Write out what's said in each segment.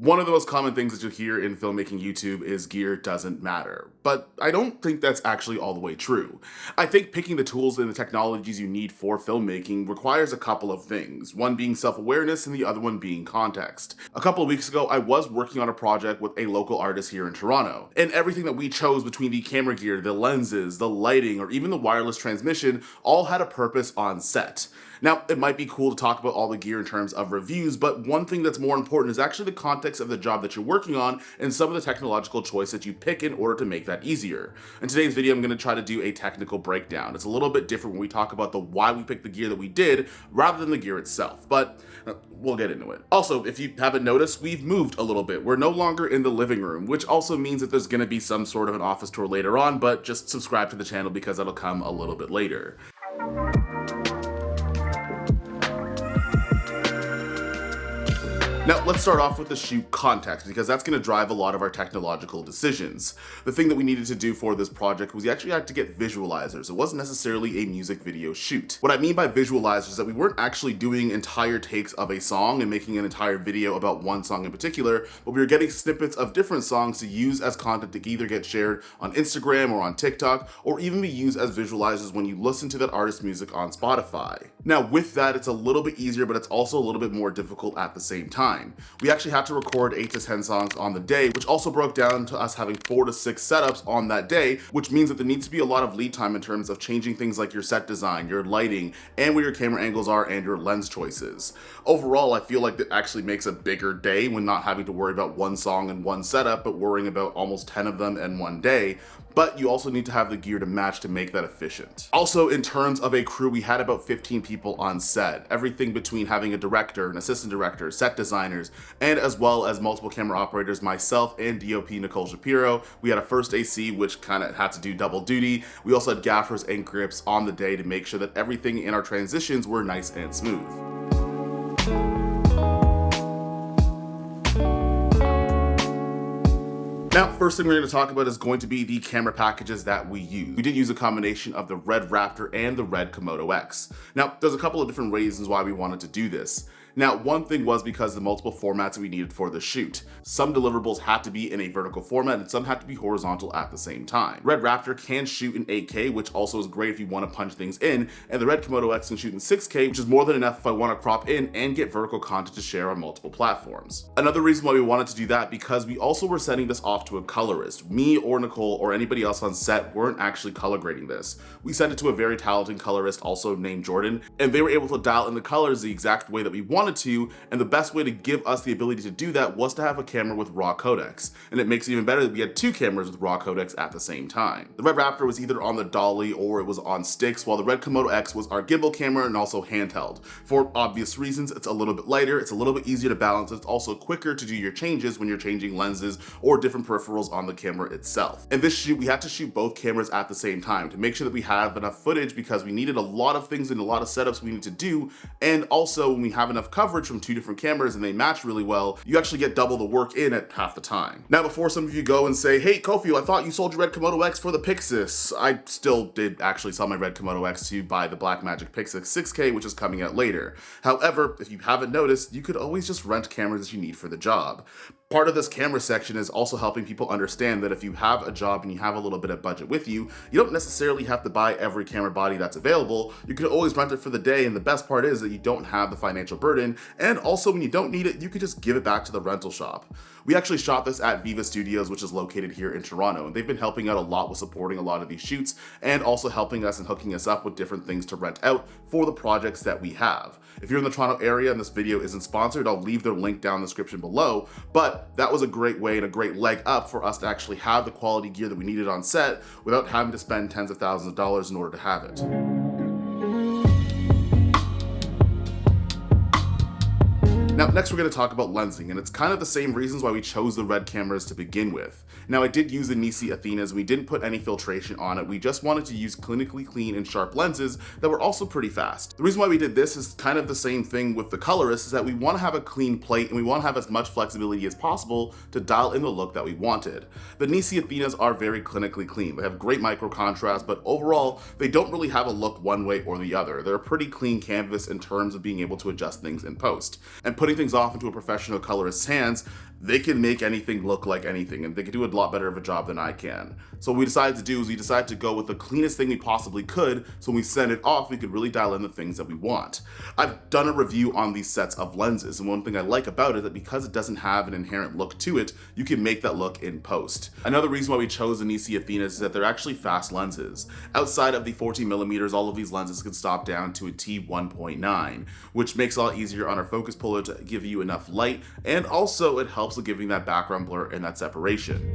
One of the most common things that you'll hear in filmmaking YouTube is gear doesn't matter, but I don't think that's actually all the way true. I think picking the tools and the technologies you need for filmmaking requires a couple of things, one being self-awareness and the other one being context. A couple of weeks ago, I was working on a project with a local artist here in Toronto, and everything that we chose between the camera gear, the lenses, the lighting, or even the wireless transmission all had a purpose on set. Now, it might be cool to talk about all the gear in terms of reviews, but one thing that's more important is actually the context of the job that you're working on and some of the technological choice that you pick in order to make that easier. In today's video, I'm going to try to do a technical breakdown. It's a little bit different when we talk about the why we picked the gear that we did rather than the gear itself, but we'll get into it. Also, if you haven't noticed, we've moved a little bit. We're no longer in the living room, which also means that there's going to be some sort of an office tour later on, but just subscribe to the channel because that'll come a little bit later. Now, let's start off with the shoot context, because that's going to drive a lot of our technological decisions. The thing that we needed to do for this project was we actually had to get visualizers. It wasn't necessarily a music video shoot. What I mean by visualizers is that we weren't actually doing entire takes of a song and making an entire video about one song in particular, but we were getting snippets of different songs to use as content to either get shared on Instagram or on TikTok, or even be used as visualizers when you listen to that artist's music on Spotify. Now, with that, it's a little bit easier, but it's also a little bit more difficult at the same time. We actually had to record 8 to 10 songs on the day, which also broke down to us having 4 to 6 setups on that day, which means that there needs to be a lot of lead time in terms of changing things like your set design, your lighting, and where your camera angles are and your lens choices. Overall, I feel like that actually makes a bigger day when not having to worry about one song and one setup, but worrying about almost 10 of them in one day. But you also need to have the gear to match to make that efficient. Also, in terms of a crew, we had about 15 people on set. Everything between having a director, an assistant director, set designers, and as well as multiple camera operators, myself and DOP Nicole Shapiro. We had a first AC, which kind of had to do double duty. We also had gaffers and grips on the day to make sure that everything in our transitions were nice and smooth. Now, first thing we're going to talk about is going to be the camera packages that we use. We did use a combination of the Red Raptor and the Red Komodo X. Now, there's a couple of different reasons why we wanted to do this. Now, one thing was because the multiple formats we needed for the shoot. Some deliverables had to be in a vertical format and some had to be horizontal at the same time. Red Raptor can shoot in 8K, which also is great if you want to punch things in, and the Red Komodo X can shoot in 6K, which is more than enough if I want to crop in and get vertical content to share on multiple platforms. Another reason why we wanted to do that, because we also were sending this off to a colorist. Me or Nicole or anybody else on set weren't actually color grading this. We sent it to a very talented colorist, also named Jordan, and they were able to dial in the colors the exact way that we wanted to, and the best way to give us the ability to do that was to have a camera with raw codecs. And it makes it even better that we had 2 cameras with raw codecs at the same time. The Red Raptor was either on the dolly or it was on sticks, while the Red Komodo X was our gimbal camera and also handheld. For obvious reasons, it's a little bit lighter, it's a little bit easier to balance, it's also quicker to do your changes when you're changing lenses or different peripherals on the camera itself. In this shoot, we had to shoot both cameras at the same time to make sure that we have enough footage, because we needed a lot of things and a lot of setups we need to do, and also when we have enough coverage from 2 different cameras and they match really well, you actually get double the work in at half the time. Now, before some of you go and say, hey Kofi, I thought you sold your Red Komodo X for the Pixis. I still did actually sell my Red Komodo X to buy the Blackmagic Pixis 6K, which is coming out later. However, if you haven't noticed, you could always just rent cameras that you need for the job. Part of this camera section is also helping people understand that if you have a job and you have a little bit of budget with you, you don't necessarily have to buy every camera body that's available. You can always rent it for the day, and the best part is that you don't have the financial burden, and also when you don't need it, you could just give it back to the rental shop. We actually shot this at VIVA Studios, which is located here in Toronto, and they've been helping out a lot with supporting a lot of these shoots and also helping us and hooking us up with different things to rent out for the projects that we have. If you're in the Toronto area and this video isn't sponsored, I'll leave their link down in the description below, but that was a great way and a great leg up for us to actually have the quality gear that we needed on set without having to spend tens of thousands of dollars in order to have it. Now, next we're going to talk about lensing, and it's kind of the same reasons why we chose the red cameras to begin with. Now, I did use the Nisi Athenas, we didn't put any filtration on it, we just wanted to use clinically clean and sharp lenses that were also pretty fast. The reason why we did this is kind of the same thing with the Colourist, is that we want to have a clean plate and we want to have as much flexibility as possible to dial in the look that we wanted. The Nisi Athenas are very clinically clean, they have great micro contrast, but overall, they don't really have a look one way or the other. They're a pretty clean canvas in terms of being able to adjust things in post. And putting things off into a professional colorist's hands, they can make anything look like anything, and they can do a lot better of a job than I can. So what we decided to do is we decided to go with the cleanest thing we possibly could, so when we send it off, we could really dial in the things that we want. I've done a review on these sets of lenses, and one thing I like about it is that because it doesn't have an inherent look to it, you can make that look in post. Another reason why we chose the Nisi Athenas is that they're actually fast lenses. Outside of the 14mm, all of these lenses can stop down to a t1.9, which makes it a lot easier on our focus puller to give you enough light, and also it helps with giving that background blur and that separation.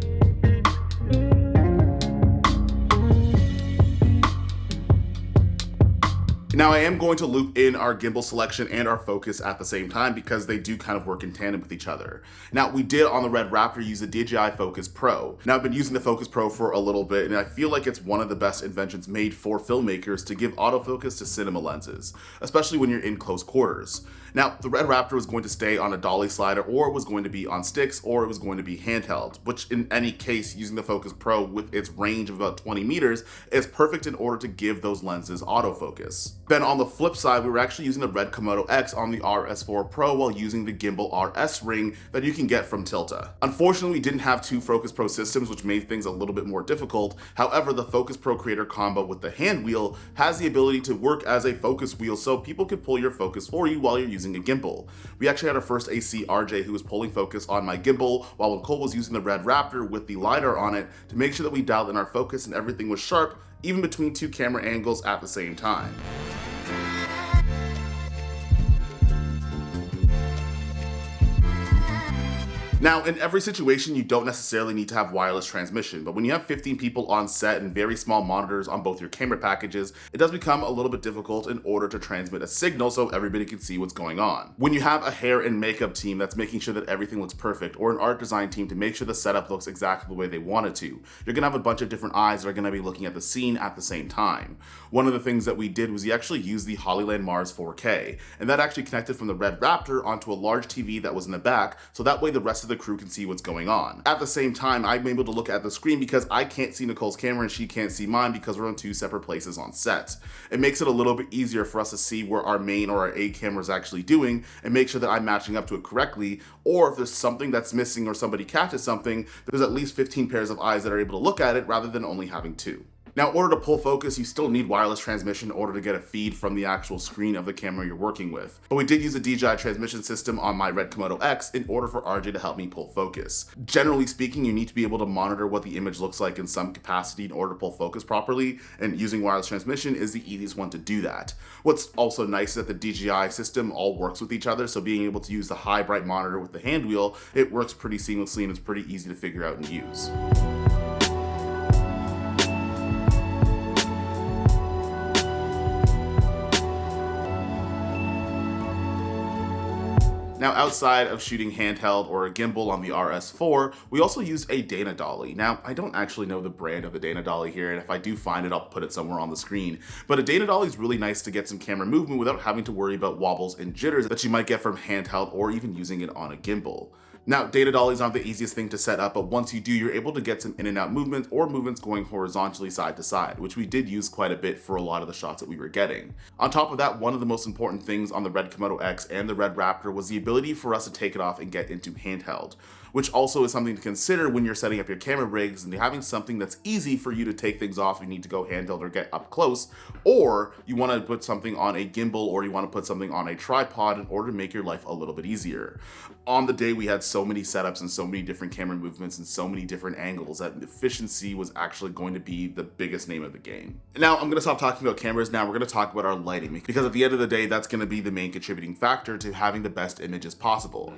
Now I am going to loop in our gimbal selection and our focus at the same time because they do kind of work in tandem with each other. Now we did on the Red Raptor use the DJI Focus Pro. Now I've been using the Focus Pro for a little bit and I feel like it's one of the best inventions made for filmmakers to give autofocus to cinema lenses, especially when you're in close quarters. Now the Red Raptor was going to stay on a dolly slider, or it was going to be on sticks, or it was going to be handheld, which in any case, using the Focus Pro with its range of about 20 meters is perfect in order to give those lenses autofocus. Then on the flip side, we were actually using the Red Komodo X on the RS4 Pro while using the Gimbal RS ring that you can get from Tilta. Unfortunately, we didn't have two Focus Pro systems, which made things a little bit more difficult. However, the Focus Pro Creator combo with the hand wheel has the ability to work as a focus wheel so people can pull your focus for you while you're using a gimbal. We actually had our first AC RJ who was pulling focus on my gimbal while Nicole was using the Red Raptor with the LiDAR on it to make sure that we dialed in our focus and everything was sharp, even between two camera angles at the same time. Now, in every situation, you don't necessarily need to have wireless transmission, but when you have 15 people on set and very small monitors on both your camera packages, it does become a little bit difficult in order to transmit a signal so everybody can see what's going on. When you have a hair and makeup team that's making sure that everything looks perfect, or an art design team to make sure the setup looks exactly the way they want it to, you're gonna have a bunch of different eyes that are gonna be looking at the scene at the same time. One of the things that we did was we actually used the Hollyland Mars 4K, and that actually connected from the Red Raptor onto a large TV that was in the back, so that way the rest of the crew can see what's going on. At the same time, I'm able to look at the screen because I can't see Nicole's camera and she can't see mine because we're on two separate places on set. It makes it a little bit easier for us to see where our main or our A camera is actually doing and make sure that I'm matching up to it correctly, or if there's something that's missing or somebody catches something, there's at least 15 pairs of eyes that are able to look at it rather than only having two. Now, in order to pull focus, you still need wireless transmission in order to get a feed from the actual screen of the camera you're working with. But we did use a DJI transmission system on my Red Komodo X in order for RJ to help me pull focus. Generally speaking, you need to be able to monitor what the image looks like in some capacity in order to pull focus properly, and using wireless transmission is the easiest one to do that. What's also nice is that the DJI system all works with each other, so being able to use the high bright monitor with the hand wheel, it works pretty seamlessly and it's pretty easy to figure out and use. Now, outside of shooting handheld or a gimbal on the RS4, we also use a Dana dolly. Now, I don't actually know the brand of the Dana dolly here, and if I do find it, I'll put it somewhere on the screen. But a Dana dolly is really nice to get some camera movement without having to worry about wobbles and jitters that you might get from handheld or even using it on a gimbal. Now, Dana dollies aren't the easiest thing to set up, but once you do, you're able to get some in and out movement or movements going horizontally side to side, which we did use quite a bit for a lot of the shots that we were getting. On top of that, one of the most important things on the Red Komodo X and the Red Raptor was the ability for us to take it off and get into handheld, which also is something to consider when you're setting up your camera rigs and having something that's easy for you to take things off if you need to go handheld or get up close, or you want to put something on a gimbal or you want to put something on a tripod in order to make your life a little bit easier. On the day, we had so many setups and so many different camera movements and so many different angles that efficiency was actually going to be the biggest name of the game. Now, I'm going to stop talking about cameras now. We're going to talk about our lighting, because at the end of the day, that's going to be the main contributing factor to having the best images possible.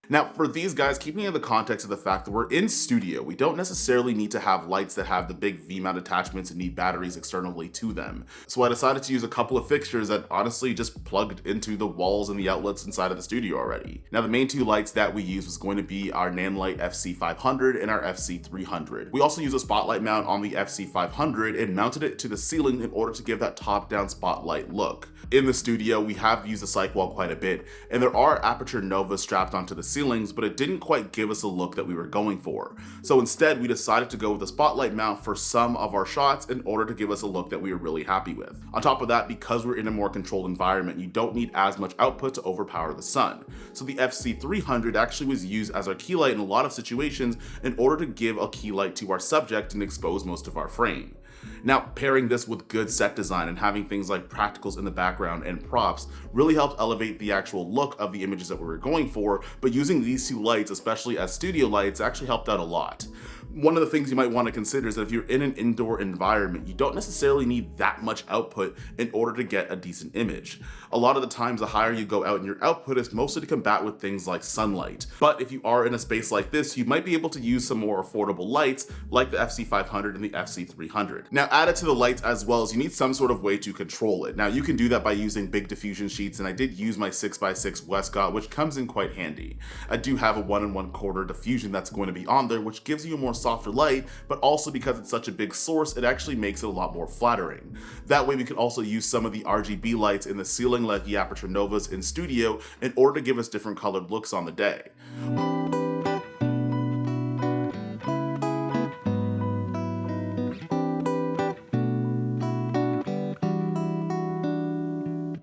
Now, for these guys, keeping in the context of the fact that we're in studio, we don't necessarily need to have lights that have the big V-mount attachments and need batteries externally to them. So I decided to use a couple of fixtures that honestly just plugged into the walls and the outlets inside of the studio already. Now, the main two lights that we used was going to be our Nanlite FC500 and our FC300. We also used a spotlight mount on the FC500 and mounted it to the ceiling in order to give that top-down spotlight look. In the studio, we have used the cyc wall quite a bit, and there are aperture novas strapped onto the ceilings, but it didn't quite give us a look that we were going for. So instead, we decided to go with a spotlight mount for some of our shots in order to give us a look that we were really happy with. On top of that, because we're in a more controlled environment, you don't need as much output to overpower the sun. So the FC300 actually was used as our key light in a lot of situations in order to give a key light to our subject and expose most of our frame. Now, pairing this with good set design and having things like practicals in the background and props really helped elevate the actual look of the images that we were going for, but using these two lights, especially as studio lights, actually helped out a lot. One of the things you might want to consider is that if you're in an indoor environment, you don't necessarily need that much output in order to get a decent image. A lot of the times, the higher you go out in your output is mostly to combat with things like sunlight. But if you are in a space like this, you might be able to use some more affordable lights like the FC500 and the FC300. Now, added to the lights as well as you need some sort of way to control it. Now, you can do that by using big diffusion sheets, and I did use my 6x6 Westcott, which comes in quite handy. I do have a 1 1/4 diffusion that's going to be on there, which gives you a more softer light, but also because it's such a big source, it actually makes it a lot more flattering. That way we can also use some of the RGB lights in the ceiling like the aperture novas in studio in order to give us different colored looks on the day.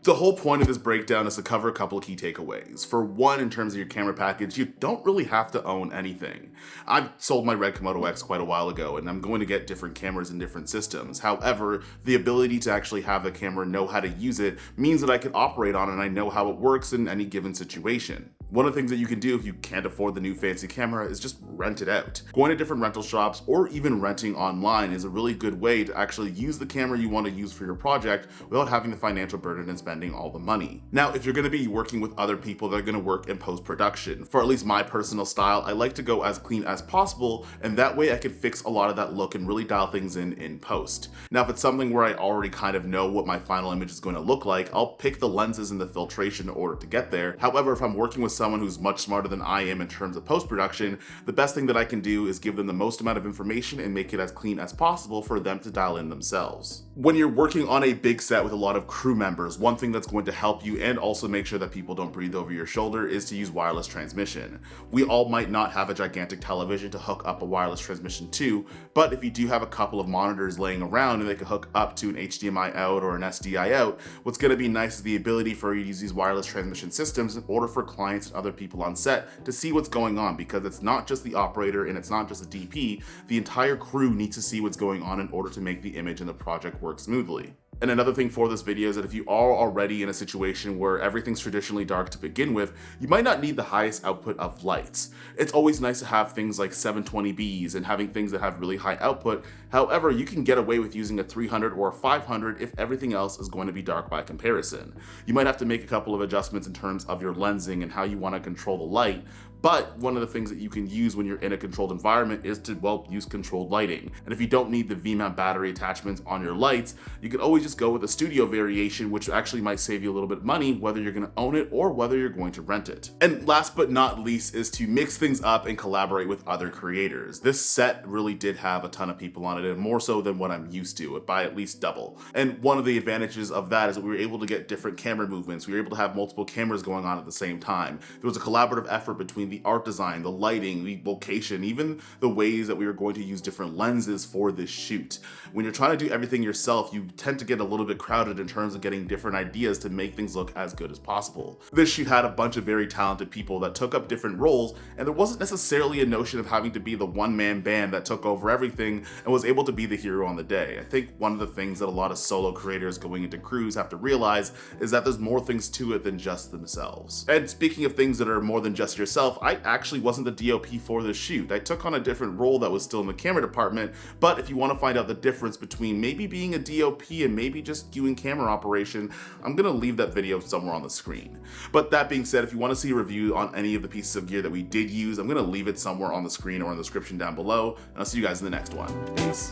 The whole point of this breakdown is to cover a couple of key takeaways. For one, in terms of your camera package, you don't really have to own anything. I've sold my Red Komodo X quite a while ago, and I'm going to get different cameras in different systems. However, the ability to actually have the camera know how to use it means that I can operate on it and I know how it works in any given situation. One of the things that you can do if you can't afford the new fancy camera is just rent it out. Going to different rental shops or even renting online is a really good way to actually use the camera you want to use for your project without having the financial burden and spending all the money. Now, if you're going to be working with other people that are going to work in post-production, for at least my personal style, I like to go as clean as possible, and that way I can fix a lot of that look and really dial things in post. Now, if it's something where I already kind of know what my final image is going to look like, I'll pick the lenses and the filtration in order to get there. However, if I'm working with someone who's much smarter than I am in terms of post-production, the best thing that I can do is give them the most amount of information and make it as clean as possible for them to dial in themselves. When you're working on a big set with a lot of crew members, one thing that's going to help you and also make sure that people don't breathe over your shoulder is to use wireless transmission. We all might not have a gigantic television to hook up a wireless transmission to, but if you do have a couple of monitors laying around and they can hook up to an HDMI out or an SDI out, what's going to be nice is the ability for you to use these wireless transmission systems in order for clients and other people on set to see what's going on, because it's not just the operator and it's not just the DP, the entire crew needs to see what's going on in order to make the image and the project work smoothly. And another thing for this video is that if you are already in a situation where everything's traditionally dark to begin with, you might not need the highest output of lights. It's always nice to have things like 720Bs and having things that have really high output. However, you can get away with using a 300 or a 500 if everything else is going to be dark by comparison. You might have to make a couple of adjustments in terms of your lensing and how you want to control the light, but one of the things that you can use when you're in a controlled environment is to, well, use controlled lighting. And if you don't need the V-mount battery attachments on your lights, you can always just go with a studio variation, which actually might save you a little bit of money, whether you're going to own it or whether you're going to rent it. And last but not least is to mix things up and collaborate with other creators. This set really did have a ton of people on it, and more so than what I'm used to, by at least double. And one of the advantages of that is that we were able to get different camera movements. We were able to have multiple cameras going on at the same time. There was a collaborative effort between the art design, the lighting, the location, even the ways that we were going to use different lenses for this shoot. When you're trying to do everything yourself, you tend to get a little bit crowded in terms of getting different ideas to make things look as good as possible. This shoot had a bunch of very talented people that took up different roles, and there wasn't necessarily a notion of having to be the one-man band that took over everything and was able to be the hero on the day. I think one of the things that a lot of solo creators going into crews have to realize is that there's more things to it than just themselves. And speaking of things that are more than just yourself, I actually wasn't the DOP for this shoot. I took on a different role that was still in the camera department, but if you want to find out the difference between maybe being a DOP and maybe just doing camera operation, I'm gonna leave that video somewhere on the screen. But that being said, if you want to see a review on any of the pieces of gear that we did use, I'm gonna leave it somewhere on the screen or in the description down below, and I'll see you guys in the next one. Peace.